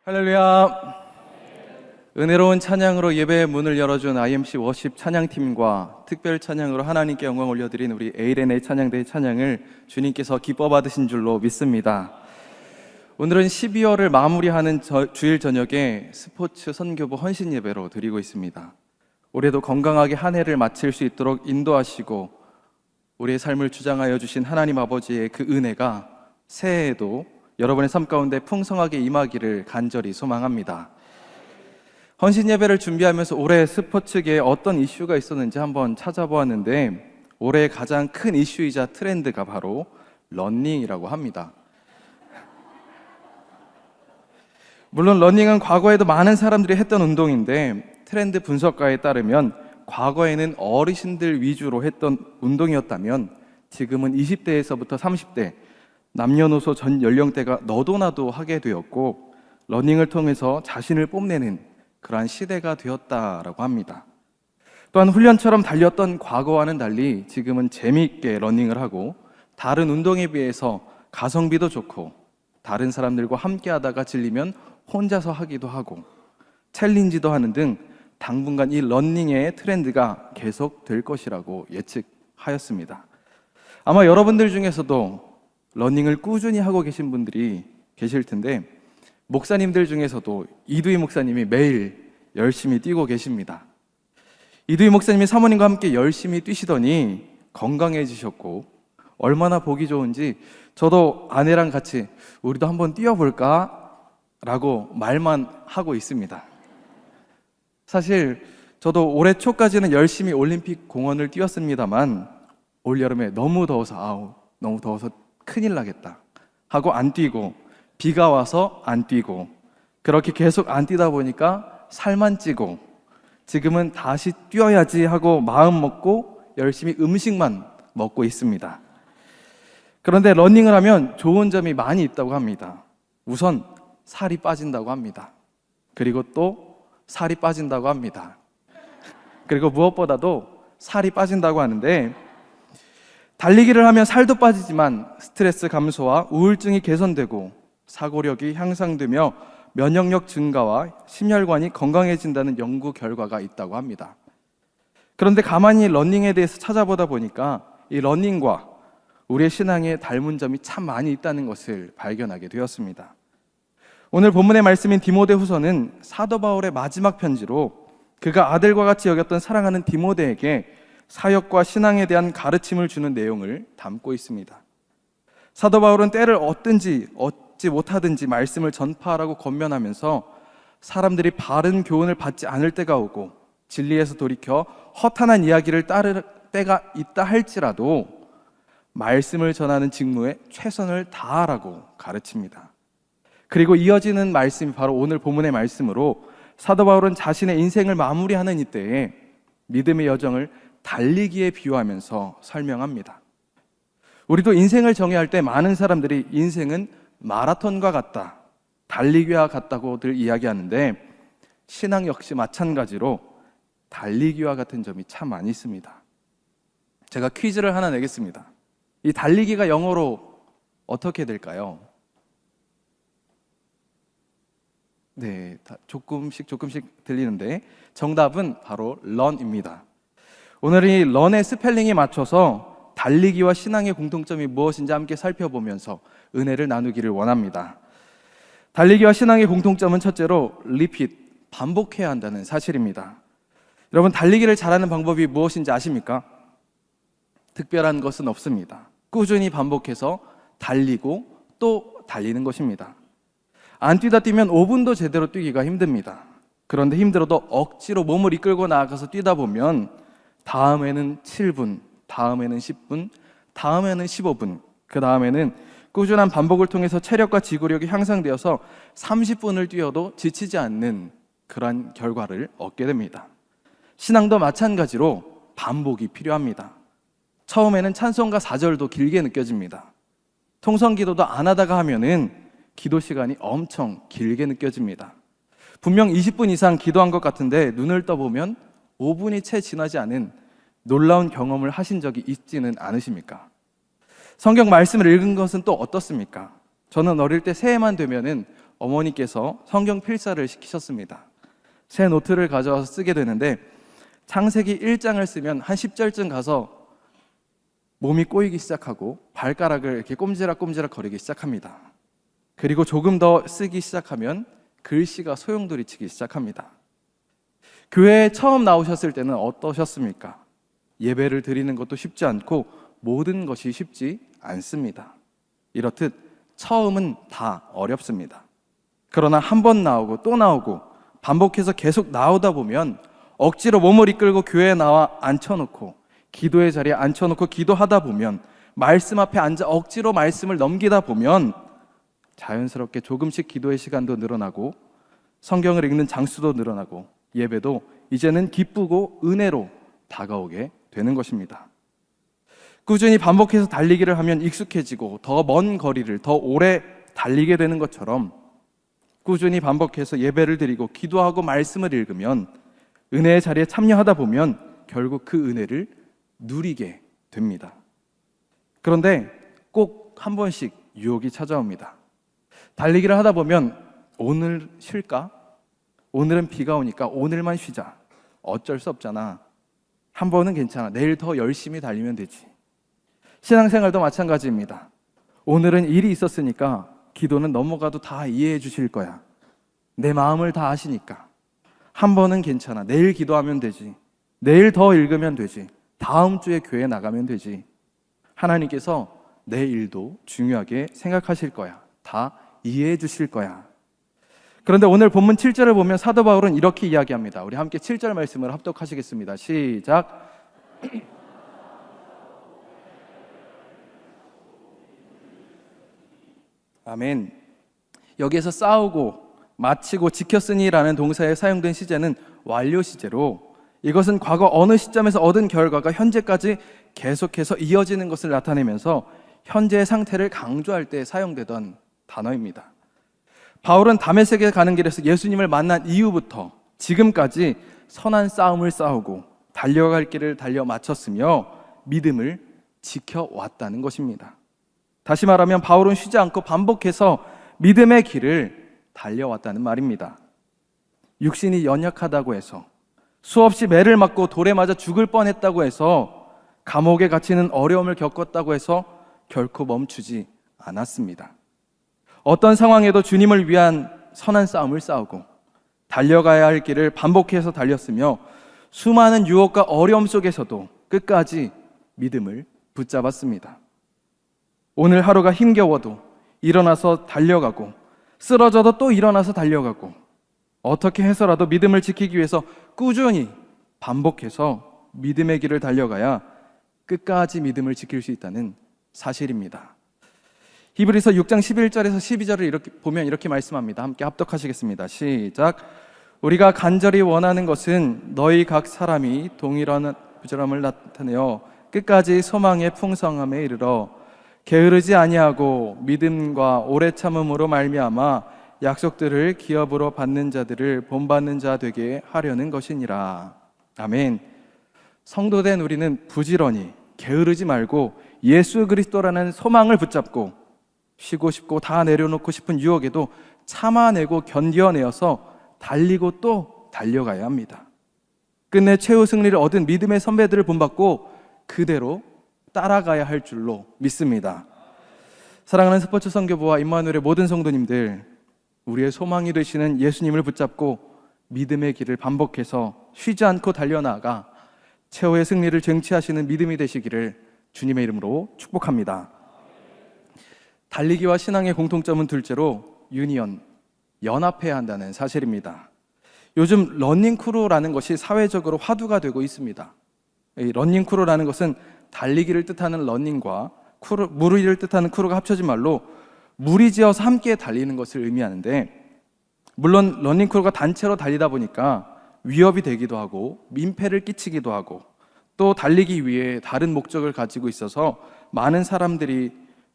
할렐루야. 은혜로운 찬양으로 예배의 문을 열어준 IMC 워십 찬양팀과 특별 찬양으로 하나님께 영광 올려드린 우리 ALNA 찬양대의 찬양을 주님께서 기뻐 받으신 줄로 믿습니다. 오늘은 12월을 마무리하는 주일 저녁에 스포츠 선교부 헌신 예배로 드리고 있습니다. 올해도 건강하게 한 해를 마칠 수 있도록 인도하시고 우리의 삶을 주장하여 주신 하나님 아버지의 그 은혜가 새해에도 여러분의 삶 가운데 풍성하게 임하기를 간절히 소망합니다. 헌신 예배를 준비하면서 올해 스포츠계에 어떤 이슈가 있었는지 한번 찾아보았는데 올해 가장 큰 이슈이자 트렌드가 바로 러닝이라고 합니다. 물론 러닝은 과거에도 많은 사람들이 했던 운동인데 트렌드 분석가에 따르면 과거에는 어르신들 위주로 했던 운동이었다면 지금은 20대에서부터 30대 남녀노소 전 연령대가 너도 나도 하게 되었고 러닝을 통해서 자신을 뽐내는 그러한 시대가 되었다라고 합니다. 또한 훈련처럼 달렸던 과거와는 달리 지금은 재미있게 러닝을 하고 다른 운동에 비해서 가성비도 좋고 다른 사람들과 함께 하다가 질리면 혼자서 하기도 하고 챌린지도 하는 등 당분간 이 러닝의 트렌드가 계속될 것이라고 예측하였습니다. 아마 여러분들 중에서도 러닝을 꾸준히 하고 계신 분들이 계실 텐데 목사님들 중에서도 이두희 목사님이 매일 열심히 뛰고 계십니다. 이두희 목사님이 사모님과 함께 열심히 뛰시더니 건강해지셨고 얼마나 보기 좋은지 저도 아내랑 같이 우리도 한번 뛰어볼까? 라고 말만 하고 있습니다. 사실 저도 올해 초까지는 열심히 올림픽 공원을 뛰었습니다만 올 여름에 너무 더워서 큰일 나겠다 하고 안 뛰고 비가 와서 안 뛰고 그렇게 계속 안 뛰다 보니까 살만 찌고 지금은 다시 뛰어야지 하고 마음 먹고 열심히 음식만 먹고 있습니다. 그런데 러닝을 하면 좋은 점이 많이 있다고 합니다. 우선 살이 빠진다고 합니다. 그리고 또 살이 빠진다고 합니다. 그리고 무엇보다도 살이 빠진다고 하는데 달리기를 하면 살도 빠지지만 스트레스 감소와 우울증이 개선되고 사고력이 향상되며 면역력 증가와 심혈관이 건강해진다는 연구 결과가 있다고 합니다. 그런데 가만히 러닝에 대해서 찾아보다 보니까 이 러닝과 우리의 신앙에 닮은 점이 참 많이 있다는 것을 발견하게 되었습니다. 오늘 본문의 말씀인 디모데후서는 사도 바울의 마지막 편지로 그가 아들과 같이 여겼던 사랑하는 디모데에게 사역과 신앙에 대한 가르침을 주는 내용을 담고 있습니다. 사도 바울은 때를 얻든지 얻지 못하든지 말씀을 전파하라고 권면하면서 사람들이 바른 교훈을 받지 않을 때가 오고 진리에서 돌이켜 허탄한 이야기를 따를 때가 있다 할지라도 말씀을 전하는 직무에 최선을 다하라고 가르칩니다. 그리고 이어지는 말씀이 바로 오늘 본문의 말씀으로 사도 바울은 자신의 인생을 마무리하는 이때에 믿음의 여정을 달리기에 비유하면서 설명합니다. 우리도 인생을 정의할 때 많은 사람들이 인생은 마라톤과 같다, 달리기와 같다고들 이야기하는데 신앙 역시 마찬가지로 달리기와 같은 점이 참 많이 있습니다. 제가 퀴즈를 하나 내겠습니다. 이 달리기가 영어로 어떻게 될까요? 네, 조금씩 들리는데 정답은 바로 run입니다. 오늘 이 run의 스펠링에 맞춰서 달리기와 신앙의 공통점이 무엇인지 함께 살펴보면서 은혜를 나누기를 원합니다. 달리기와 신앙의 공통점은 첫째로 repeat, 반복해야 한다는 사실입니다. 여러분, 달리기를 잘하는 방법이 무엇인지 아십니까? 특별한 것은 없습니다. 꾸준히 반복해서 달리고 또 달리는 것입니다. 안 뛰다 뛰면 5분도 제대로 뛰기가 힘듭니다. 그런데 힘들어도 억지로 몸을 이끌고 나아가서 뛰다 보면 다음에는 7분, 다음에는 10분, 다음에는 15분, 그 다음에는 꾸준한 반복을 통해서 체력과 지구력이 향상되어서 30분을 뛰어도 지치지 않는 그런 결과를 얻게 됩니다. 신앙도 마찬가지로 반복이 필요합니다. 처음에는 찬송가 4절도 길게 느껴집니다. 통성기도도 안 하다가 하면은 기도 시간이 엄청 길게 느껴집니다. 분명 20분 이상 기도한 것 같은데 눈을 떠보면 5분이 채 지나지 않은 놀라운 경험을 하신 적이 있지는 않으십니까? 성경 말씀을 읽은 것은 또 어떻습니까? 저는 어릴 때 새해만 되면은 어머니께서 성경 필사를 시키셨습니다. 새 노트를 가져와서 쓰게 되는데 창세기 1장을 쓰면 한 10절쯤 가서 몸이 꼬이기 시작하고 발가락을 이렇게 꼼지락꼼지락 거리기 시작합니다. 그리고 조금 더 쓰기 시작하면 글씨가 소용돌이치기 시작합니다. 교회에 처음 나오셨을 때는 어떠셨습니까? 예배를 드리는 것도 쉽지 않고 모든 것이 쉽지 않습니다. 이렇듯 처음은 다 어렵습니다. 그러나 한 번 나오고 또 나오고 반복해서 계속 나오다 보면 억지로 몸을 이끌고 교회에 나와 앉혀놓고 기도의 자리에 앉혀놓고 기도하다 보면 말씀 앞에 앉아 억지로 말씀을 넘기다 보면 자연스럽게 조금씩 기도의 시간도 늘어나고 성경을 읽는 장수도 늘어나고 예배도 이제는 기쁘고 은혜로 다가오게 되는 것입니다. 꾸준히 반복해서 달리기를 하면 익숙해지고 더 먼 거리를 더 오래 달리게 되는 것처럼 꾸준히 반복해서 예배를 드리고 기도하고 말씀을 읽으면 은혜의 자리에 참여하다 보면 결국 그 은혜를 누리게 됩니다. 그런데 꼭 한 번씩 유혹이 찾아옵니다. 달리기를 하다 보면 오늘 쉴까? 오늘은 비가 오니까 오늘만 쉬자. 어쩔 수 없잖아. 한 번은 괜찮아. 내일 더 열심히 달리면 되지. 신앙생활도 마찬가지입니다. 오늘은 일이 있었으니까 기도는 넘어가도 다 이해해 주실 거야. 내 마음을 다 아시니까. 한 번은 괜찮아. 내일 기도하면 되지. 내일 더 읽으면 되지. 다음 주에 교회 나가면 되지. 하나님께서 내 일도 중요하게 생각하실 거야. 다 이해해 주실 거야. 그런데 오늘 본문 7절을 보면 사도 바울은 이렇게 이야기합니다. 우리 함께 7절 말씀을 합독하시겠습니다. 시작. 아멘. 여기에서 싸우고 마치고 지켰으니라는 동사에 사용된 시제는 완료 시제로 이것은 과거 어느 시점에서 얻은 결과가 현재까지 계속해서 이어지는 것을 나타내면서 현재의 상태를 강조할 때 사용되던 단어입니다. 바울은 다메섹에 가는 길에서 예수님을 만난 이후부터 지금까지 선한 싸움을 싸우고 달려갈 길을 달려 마쳤으며 믿음을 지켜왔다는 것입니다. 다시 말하면 바울은 쉬지 않고 반복해서 믿음의 길을 달려왔다는 말입니다. 육신이 연약하다고 해서 수없이 매를 맞고 돌에 맞아 죽을 뻔했다고 해서 감옥에 갇히는 어려움을 겪었다고 해서 결코 멈추지 않았습니다. 어떤 상황에도 주님을 위한 선한 싸움을 싸우고 달려가야 할 길을 반복해서 달렸으며 수많은 유혹과 어려움 속에서도 끝까지 믿음을 붙잡았습니다. 오늘 하루가 힘겨워도 일어나서 달려가고 쓰러져도 또 일어나서 달려가고 어떻게 해서라도 믿음을 지키기 위해서 꾸준히 반복해서 믿음의 길을 달려가야 끝까지 믿음을 지킬 수 있다는 사실입니다. 히브리서 6장 11절에서 12절을 이렇게 보면 이렇게 말씀합니다. 함께 합독하시겠습니다. 시작. 우리가 간절히 원하는 것은 너희 각 사람이 동일한 부지런함을 나타내어 끝까지 소망의 풍성함에 이르러 게으르지 아니하고 믿음과 오래 참음으로 말미암아 약속들을 기업으로 받는 자들을 본받는 자 되게 하려는 것이니라. 아멘. 성도된 우리는 부지런히 게으르지 말고 예수 그리스도라는 소망을 붙잡고 쉬고 싶고 다 내려놓고 싶은 유혹에도 참아내고 견뎌내어서 달리고 또 달려가야 합니다. 끝내 최후 승리를 얻은 믿음의 선배들을 본받고 그대로 따라가야 할 줄로 믿습니다. 사랑하는 스포츠 선교부와 임마누엘의 모든 성도님들, 우리의 소망이 되시는 예수님을 붙잡고 믿음의 길을 반복해서 쉬지 않고 달려나가 최후의 승리를 쟁취하시는 믿음이 되시기를 주님의 이름으로 축복합니다. 달리기와 신앙의 공통점은 둘째로 유니언, 연합해야 한다는 사실입니다. 요즘 러닝크루라는 것이 사회적으로 화두가 되고 있습니다. 이 러닝크루라는 것은 달리기를 뜻하는 러닝과 무리를 뜻하는 크루가 합쳐진 말로 무리지어서 함께 달리는 것을 의미하는데, 물론 러닝크루가 단체로 달리다 보니까 위협이 되기도 하고 민폐를 끼치기도 하고 또 달리기 위해 다른 목적을 가지고 있어서 많은 사람들이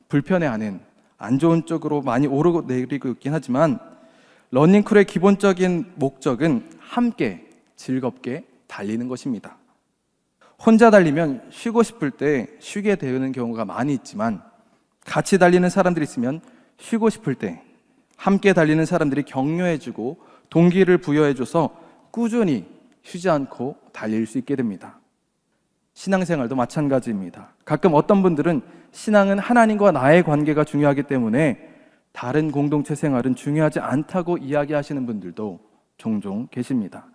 불편해하는 안 좋은 쪽으로 많이 오르고 내리고 있긴 하지만 러닝크루의 기본적인 목적은 함께 즐겁게 달리는 것입니다. 혼자 달리면 쉬고 싶을 때 쉬게 되는 경우가 많이 있지만 같이 달리는 사람들이 있으면 쉬고 싶을 때 함께 달리는 사람들이 격려해주고 동기를 부여해줘서 꾸준히 쉬지 않고 달릴 수 있게 됩니다. 신앙생활도 마찬가지입니다. 가끔 어떤 분들은 신앙은 하나님과 나의 관계가 중요하기 때문에 다른 공동체 생활은 중요하지 않다고 이야기하시는 분들도 종종 계십니다.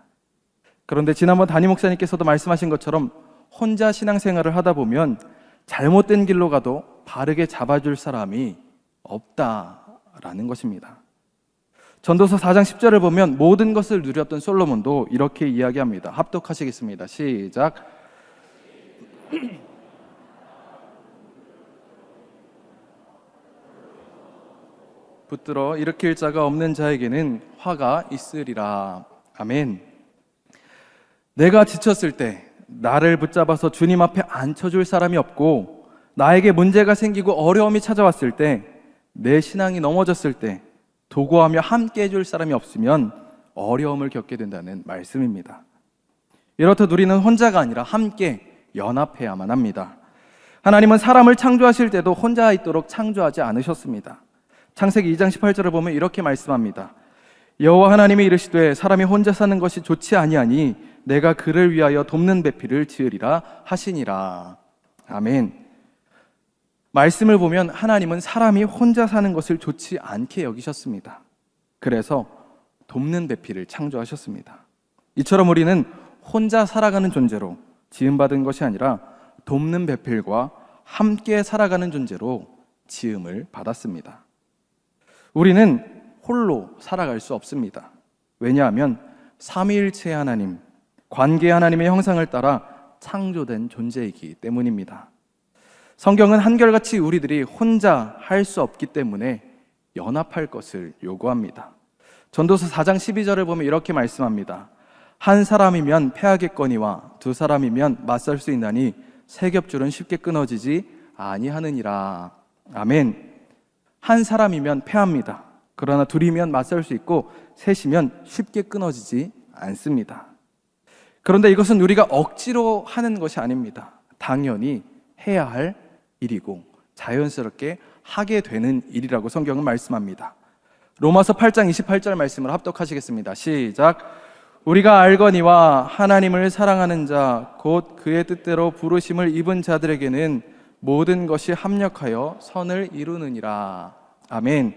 그런데 지난번 담임 목사님께서도 말씀하신 것처럼 혼자 신앙생활을 하다 보면 잘못된 길로 가도 바르게 잡아줄 사람이 없다라는 것입니다. 전도서 4장 10절을 보면 모든 것을 누렸던 솔로몬도 이렇게 이야기합니다. 합독하시겠습니다. 시작. 붙들어 일으킬 자가 없는 자에게는 화가 있으리라. 아멘. 내가 지쳤을 때 나를 붙잡아서 주님 앞에 앉혀줄 사람이 없고, 나에게 문제가 생기고 어려움이 찾아왔을 때, 내 신앙이 넘어졌을 때 도구하며 함께 해줄 사람이 없으면 어려움을 겪게 된다는 말씀입니다. 이렇듯 우리는 혼자가 아니라 함께 연합해야만 합니다. 하나님은 사람을 창조하실 때도 혼자 있도록 창조하지 않으셨습니다. 창세기 2장 18절을 보면 이렇게 말씀합니다. 여호와 하나님이 이르시되 사람이 혼자 사는 것이 좋지 아니하니 내가 그를 위하여 돕는 배필을 지으리라 하시니라. 아멘. 말씀을 보면 하나님은 사람이 혼자 사는 것을 좋지 않게 여기셨습니다. 그래서 돕는 배필을 창조하셨습니다. 이처럼 우리는 혼자 살아가는 존재로 지음받은 것이 아니라 돕는 배필과 함께 살아가는 존재로 지음을 받았습니다. 우리는 홀로 살아갈 수 없습니다. 왜냐하면 삼위일체 하나님, 관계 하나님의 형상을 따라 창조된 존재이기 때문입니다. 성경은 한결같이 우리들이 혼자 할 수 없기 때문에 연합할 것을 요구합니다. 전도서 4장 12절을 보면 이렇게 말씀합니다. 한 사람이면 패하겠거니와 두 사람이면 맞설 수 있나니 세 겹줄은 쉽게 끊어지지 아니하느니라. 아멘. 한 사람이면 패합니다. 그러나 둘이면 맞설 수 있고 셋이면 쉽게 끊어지지 않습니다. 그런데 이것은 우리가 억지로 하는 것이 아닙니다. 당연히 해야 할 일이고 자연스럽게 하게 되는 일이라고 성경은 말씀합니다. 로마서 8장 28절 말씀을 합독하시겠습니다. 시작. 우리가 알거니와 하나님을 사랑하는 자 곧 그의 뜻대로 부르심을 입은 자들에게는 모든 것이 합력하여 선을 이루느니라. 아멘.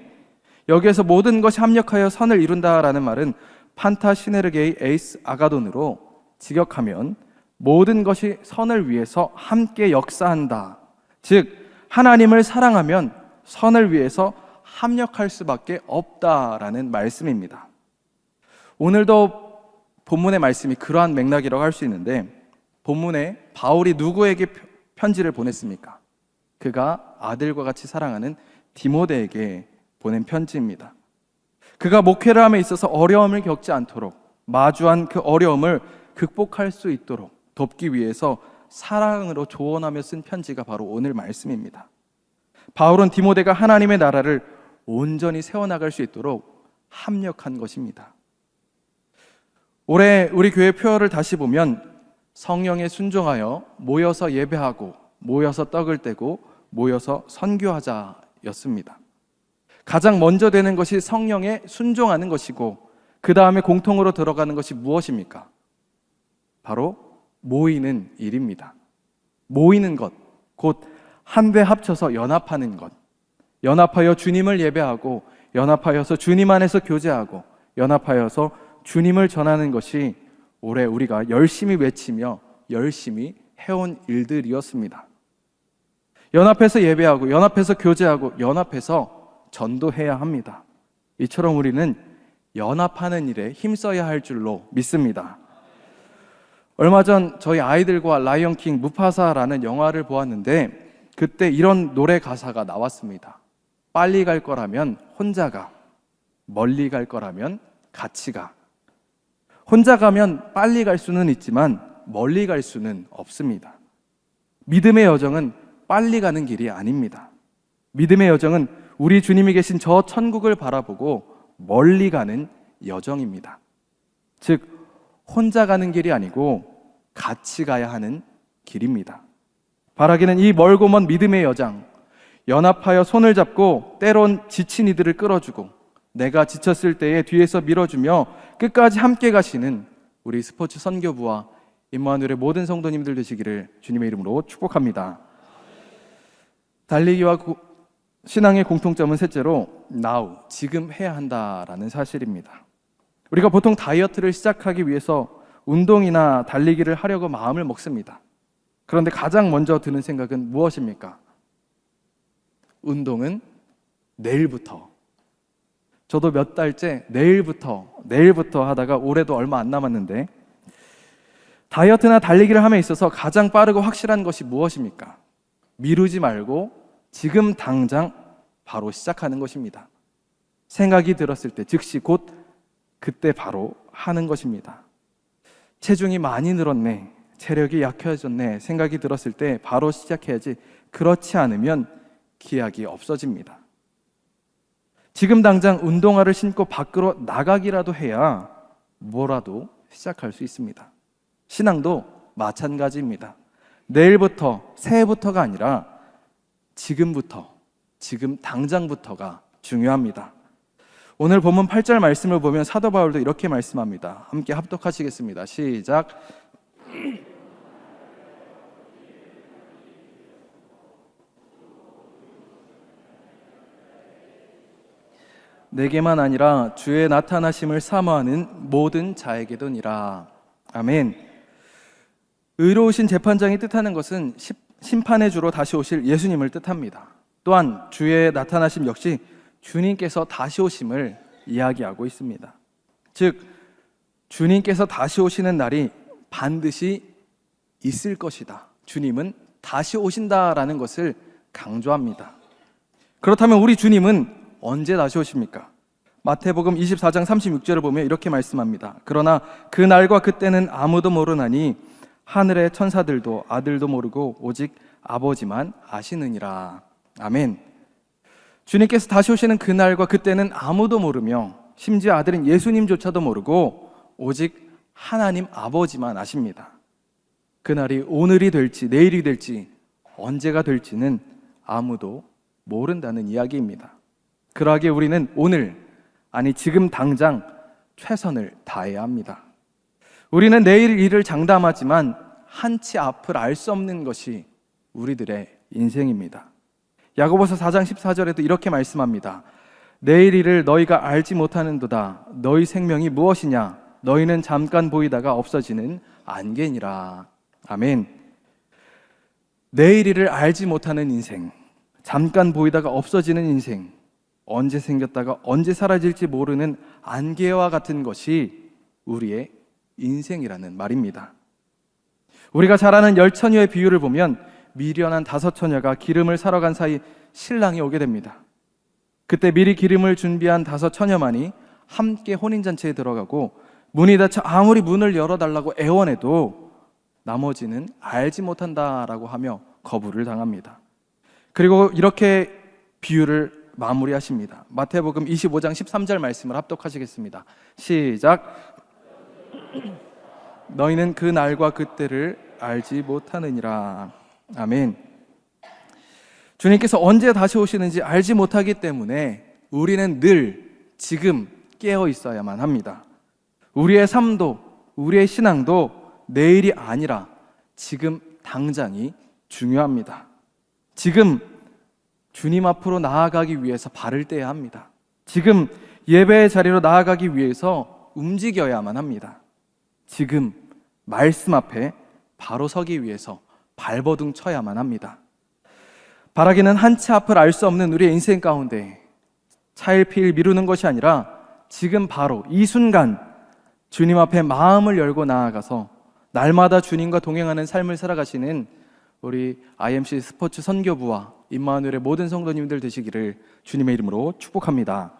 여기에서 모든 것이 합력하여 선을 이룬다라는 말은 판타 시네르게의 에이스 아가돈으로 직역하면 모든 것이 선을 위해서 함께 역사한다. 즉 하나님을 사랑하면 선을 위해서 합력할 수밖에 없다라는 말씀입니다. 오늘도 본문의 말씀이 그러한 맥락이라고 할 수 있는데, 본문에 바울이 누구에게 편지를 보냈습니까? 그가 아들과 같이 사랑하는 디모데에게 보낸 편지입니다. 그가 목회를 함에 있어서 어려움을 겪지 않도록, 마주한 그 어려움을 극복할 수 있도록 돕기 위해서 사랑으로 조언하며 쓴 편지가 바로 오늘 말씀입니다. 바울은 디모데가 하나님의 나라를 온전히 세워나갈 수 있도록 합력한 것입니다. 올해 우리 교회 표어를 다시 보면 성령에 순종하여 모여서 예배하고 모여서 떡을 떼고 모여서 선교하자였습니다. 가장 먼저 되는 것이 성령에 순종하는 것이고 그 다음에 공통으로 들어가는 것이 무엇입니까? 바로 모이는 일입니다. 모이는 것, 곧 한데 합쳐서 연합하는 것. 연합하여 주님을 예배하고 연합하여서 주님 안에서 교제하고 연합하여서 주님을 전하는 것이 올해 우리가 열심히 외치며 열심히 해온 일들이었습니다. 연합해서 예배하고 연합해서 교제하고 연합해서 전도해야 합니다. 이처럼 우리는 연합하는 일에 힘써야 할 줄로 믿습니다. 얼마 전 저희 아이들과 라이언킹 무파사라는 영화를 보았는데 그때 이런 노래 가사가 나왔습니다. 빨리 갈 거라면 혼자 가, 멀리 갈 거라면 같이 가. 혼자 가면 빨리 갈 수는 있지만 멀리 갈 수는 없습니다. 믿음의 여정은 빨리 가는 길이 아닙니다. 믿음의 여정은 우리 주님이 계신 저 천국을 바라보고 멀리 가는 여정입니다. 즉 혼자 가는 길이 아니고 같이 가야 하는 길입니다. 바라기는 이 멀고 먼 믿음의 여정, 연합하여 손을 잡고 때론 지친 이들을 끌어주고 내가 지쳤을 때에 뒤에서 밀어주며 끝까지 함께 가시는 우리 스포츠 선교부와 임마누엘의 모든 성도님들 되시기를 주님의 이름으로 축복합니다. 달리기와 신앙의 공통점은 셋째로 now, 지금 해야 한다라는 사실입니다. 우리가 보통 다이어트를 시작하기 위해서 운동이나 달리기를 하려고 마음을 먹습니다. 그런데 가장 먼저 드는 생각은 무엇입니까? 운동은 내일부터. 저도 몇 달째 내일부터 하다가 올해도 얼마 안 남았는데, 다이어트나 달리기를 함에 있어서 가장 빠르고 확실한 것이 무엇입니까? 미루지 말고 지금 당장 바로 시작하는 것입니다. 생각이 들었을 때 즉시 곧 그때 바로 하는 것입니다. 체중이 많이 늘었네, 체력이 약해졌네 생각이 들었을 때 바로 시작해야지, 그렇지 않으면 기약이 없어집니다. 지금 당장 운동화를 신고 밖으로 나가기라도 해야 뭐라도 시작할 수 있습니다. 신앙도 마찬가지입니다. 내일부터, 새해부터가 아니라 지금부터, 지금 당장부터가 중요합니다. 오늘 본문 8절 말씀을 보면 사도 바울도 이렇게 말씀합니다. 함께 합독하시겠습니다. 시작. 내게만 아니라 주의 나타나심을 사모하는 모든 자에게도니라. 아멘. 의로우신 재판장이 뜻하는 것은 심판의 주로 다시 오실 예수님을 뜻합니다. 또한 주의 나타나심 역시 주님께서 다시 오심을 이야기하고 있습니다. 즉, 주님께서 다시 오시는 날이 반드시 있을 것이다. 주님은 다시 오신다라는 것을 강조합니다. 그렇다면 우리 주님은 언제 다시 오십니까? 마태복음 24장 36절을 보면 이렇게 말씀합니다. 그러나 그 날과 그때는 아무도 모르나니 하늘의 천사들도 아들도 모르고 오직 아버지만 아시느니라. 아멘. 주님께서 다시 오시는 그 날과 그때는 아무도 모르며 심지어 아들인 예수님조차도 모르고 오직 하나님 아버지만 아십니다. 그날이 오늘이 될지 내일이 될지 언제가 될지는 아무도 모른다는 이야기입니다. 그러하기에 우리는 오늘, 아니 지금 당장 최선을 다해야 합니다. 우리는 내일 일을 장담하지만 한치 앞을 알 수 없는 것이 우리들의 인생입니다. 야고보서 4장 14절에도 이렇게 말씀합니다. 내일 일을 너희가 알지 못하는도다. 너희 생명이 무엇이냐? 너희는 잠깐 보이다가 없어지는 안개니라. 아멘. 내일 일을 알지 못하는 인생, 잠깐 보이다가 없어지는 인생, 언제 생겼다가 언제 사라질지 모르는 안개와 같은 것이 우리의 인생이라는 말입니다. 우리가 잘 아는 열처녀의 비유를 보면 미련한 5처녀가 기름을 사러 간 사이 신랑이 오게 됩니다. 그때 미리 기름을 준비한 5처녀만이 함께 혼인잔치에 들어가고 문이 닫혀 아무리 문을 열어달라고 애원해도 나머지는 알지 못한다라고 하며 거부를 당합니다. 그리고 이렇게 비유를 마무리하십니다. 마태복음 25장 13절 말씀을 합독하시겠습니다. 시작. 너희는 그 날과 그때를 알지 못하느니라. 아멘. 주님께서 언제 다시 오시는지 알지 못하기 때문에 우리는 늘 지금 깨어 있어야만 합니다. 우리의 삶도, 우리의 신앙도 내일이 아니라 지금 당장이 중요합니다. 지금 주님 앞으로 나아가기 위해서 발을 떼야 합니다. 지금 예배의 자리로 나아가기 위해서 움직여야만 합니다. 지금 말씀 앞에 바로 서기 위해서 발버둥 쳐야만 합니다. 바라기는 한치 앞을 알 수 없는 우리의 인생 가운데 차일피일 미루는 것이 아니라 지금 바로 이 순간 주님 앞에 마음을 열고 나아가서 날마다 주님과 동행하는 삶을 살아가시는 우리 IMC 스포츠 선교부와 임마누엘의 모든 성도님들 되시기를 주님의 이름으로 축복합니다.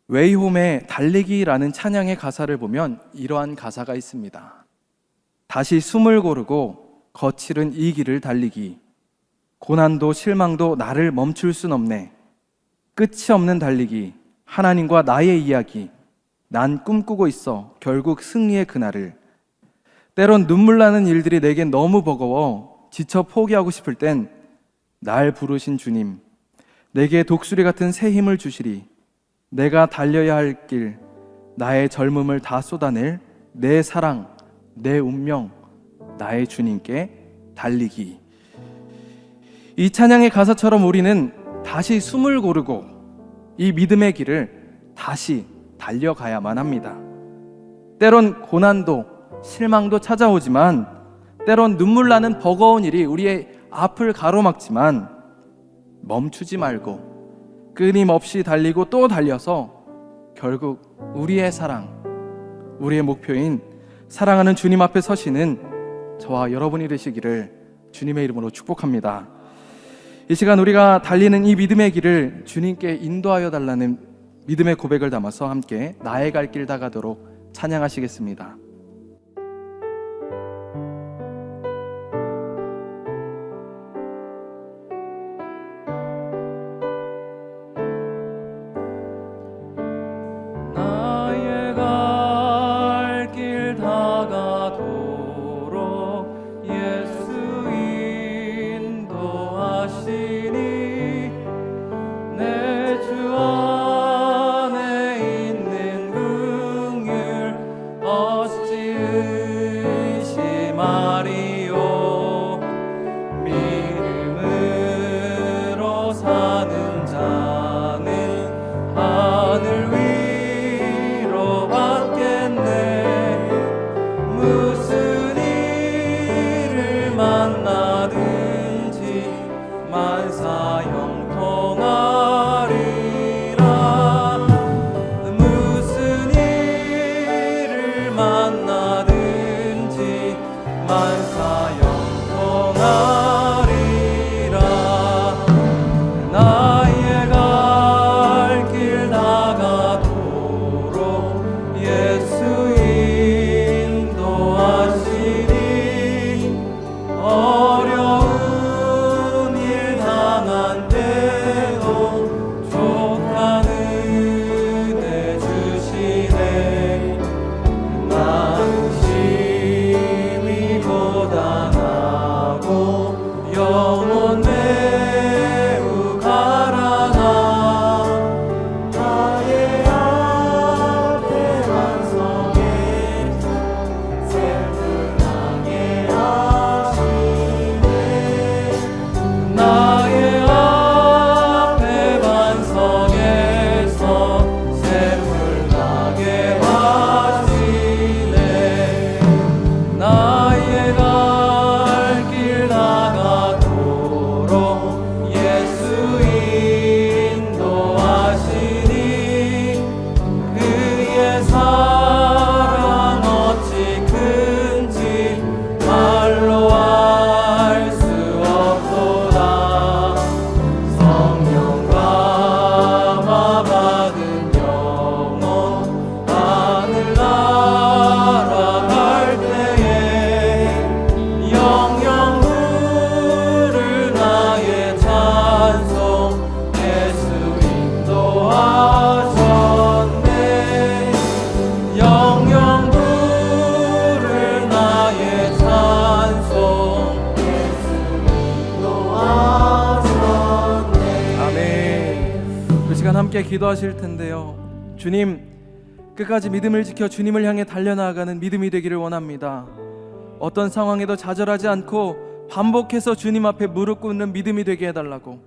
웨이홈의 달리기라는 찬양의 가사를 보면 이러한 가사가 있습니다. 다시 숨을 고르고 거칠은 이 길을 달리기. 고난도 실망도 나를 멈출 순 없네. 끝이 없는 달리기. 하나님과 나의 이야기. 난 꿈꾸고 있어 결국 승리의 그날을. 때론 눈물 나는 일들이 내겐 너무 버거워 지쳐 포기하고 싶을 땐 날 부르신 주님, 내게 독수리 같은 새 힘을 주시리. 내가 달려야 할 길, 나의 젊음을 다 쏟아낼 내 사랑, 내 운명, 나의 주님께 달리기. 이 찬양의 가사처럼 우리는 다시 숨을 고르고 이 믿음의 길을 다시 달려가야만 합니다. 때론 고난도, 실망도 찾아오지만, 때론 눈물 나는 버거운 일이 우리의 앞을 가로막지만 멈추지 말고 끊임없이 달리고 또 달려서 결국 우리의 사랑, 우리의 목표인 사랑하는 주님 앞에 서시는 저와 여러분이 되시기를 주님의 이름으로 축복합니다. 이 시간 우리가 달리는 이 믿음의 길을 주님께 인도하여 달라는 믿음의 고백을 담아서 함께 나의 갈 길 다가도록 찬양하시겠습니다. 나의 갈 길 다가도록 예수 인도하시니 내 주 안에 있는 긍휼 어찌 의심하리요. 믿음으로 사는 자는 하늘 위로 받겠네. 무슨 일을 만나든지 만사 형통하리라. 무슨 일을 만나든지 만사 형통하리라. 나의 갈 길 다가도록 예수 인도하시니 어려운 일 당한 때도 족한 은혜 주시네. 나는 심히 고단하고 영혼 매우 가라나. 나의 앞에 반석에 슬픈하게 하시네. 나의 앞에 반석에서 슬픈하게 하시네. 나의 갈 길 다가도록 예수 인도하시니 그의 사랑 어찌 큰지 말로 알 수 없도다. 성령 감화 받은 영혼 하늘 날아갈 때에 영영 부를 나의 찬송 예수 인도하셨네. 영영 부를 나의 찬송 예수 인도하셨네. 아멘. 그 시간 함께 기도하실 텐데요. 주님, 끝까지 믿음을 지켜 주님을 향해 달려나가는 믿음이 되기를 원합니다. 어떤 상황에도 좌절하지 않고 반복해서 주님 앞에 무릎 꿇는 믿음이 되게 해달라고,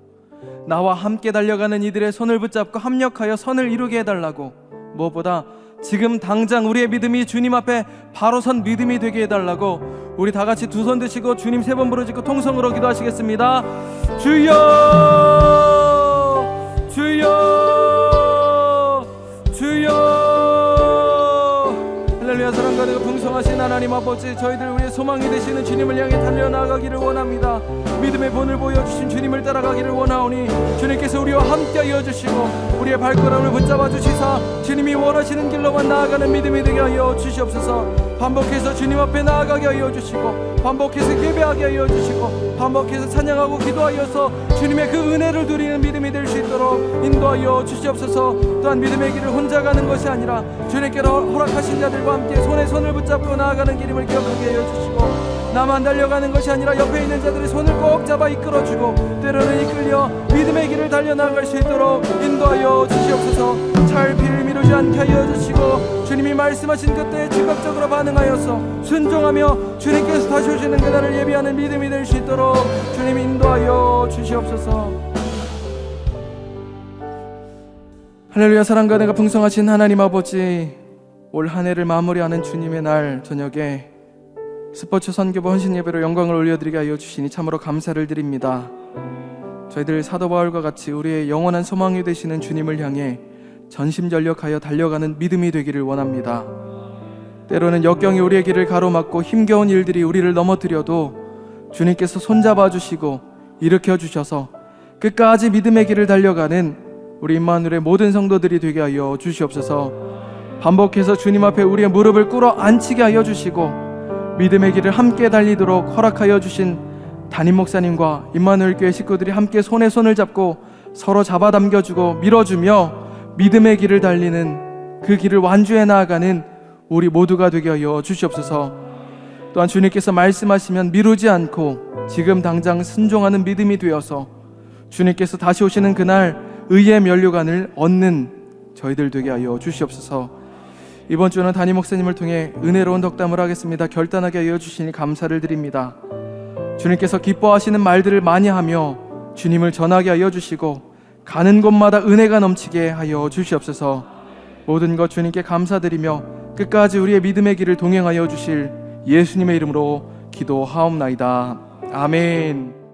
나와 함께 달려가는 이들의 손을 붙잡고 합력하여 선을 이루게 해달라고, 무엇보다 지금 당장 우리의 믿음이 주님 앞에 바로 선 믿음이 되게 해달라고, 우리 다 같이 두 손 드시고 주님 세 번 부르짖고 통성으로 기도하시겠습니다. 주여, 주여, 주여. 할렐루야. 사랑과 내가 풍성하신 하나님 아버지, 저희들 우리의 소망이 되시는 주님을 향해 달려나가기를 원합니다. 믿음의 본을 보여주신 주님을 따라가기를 원하오니 주님께서 우리와 함께하여 주시고 우리의 발걸음을 붙잡아 주시사 주님이 원하시는 길로만 나아가는 믿음이 되게 하여 주시옵소서. 반복해서 주님 앞에 나아가게 하여 주시고, 반복해서 예배하게 하여 주시고, 반복해서 찬양하고 기도하여서 주님의 그 은혜를 누리는 믿음이 될 수 있도록 인도하여 주시옵소서. 또한 믿음의 길을 혼자 가는 것이 아니라 주님께로 허락하신 자들과 함께 손에 손을 붙잡고 나아가는 길임을 기억하게 하여 주시고, 나만 달려가는 것이 아니라 옆에 있는 자들의 손을 꼭 잡아 이끌어주고 때로는 이끌려 믿음의 길을 달려나갈 수 있도록 인도하여 주시옵소서. 차일피일 미루지 않게 하여 주시고 주님이 말씀하신 그때에 즉각적으로 반응하여서 순종하며 주님께서 다시 오시는 그날을 예비하는 믿음이 될 수 있도록 주님 인도하여 주시옵소서. 할렐루야. 사랑과 은혜가 풍성하신 하나님 아버지, 올 한 해를 마무리하는 주님의 날 저녁에 스포츠 선교부 헌신 예배로 영광을 올려드리게 하여 주시니 참으로 감사를 드립니다. 저희들 사도 바울과 같이 우리의 영원한 소망이 되시는 주님을 향해 전심전력하여 달려가는 믿음이 되기를 원합니다. 때로는 역경이 우리의 길을 가로막고 힘겨운 일들이 우리를 넘어뜨려도 주님께서 손잡아 주시고 일으켜 주셔서 끝까지 믿음의 길을 달려가는 우리 임마누엘의 모든 성도들이 되게 하여 주시옵소서. 반복해서 주님 앞에 우리의 무릎을 꿇어 앉히게 하여 주시고 믿음의 길을 함께 달리도록 허락하여 주신 담임 목사님과 임마누엘 교회 식구들이 함께 손에 손을 잡고 서로 잡아당겨주고 밀어주며 믿음의 길을 달리는 그 길을 완주해 나아가는 우리 모두가 되게 하여 주시옵소서. 또한 주님께서 말씀하시면 미루지 않고 지금 당장 순종하는 믿음이 되어서 주님께서 다시 오시는 그날 의의 면류관을 얻는 저희들 되게 하여 주시옵소서. 이번 주는 담임 목사님을 통해 은혜로운 덕담을 하겠습니다. 결단하게 하여 주시니 감사를 드립니다. 주님께서 기뻐하시는 말들을 많이 하며 주님을 전하게 하여 주시고 가는 곳마다 은혜가 넘치게 하여 주시옵소서. 모든 것 주님께 감사드리며 끝까지 우리의 믿음의 길을 동행하여 주실 예수님의 이름으로 기도하옵나이다. 아멘.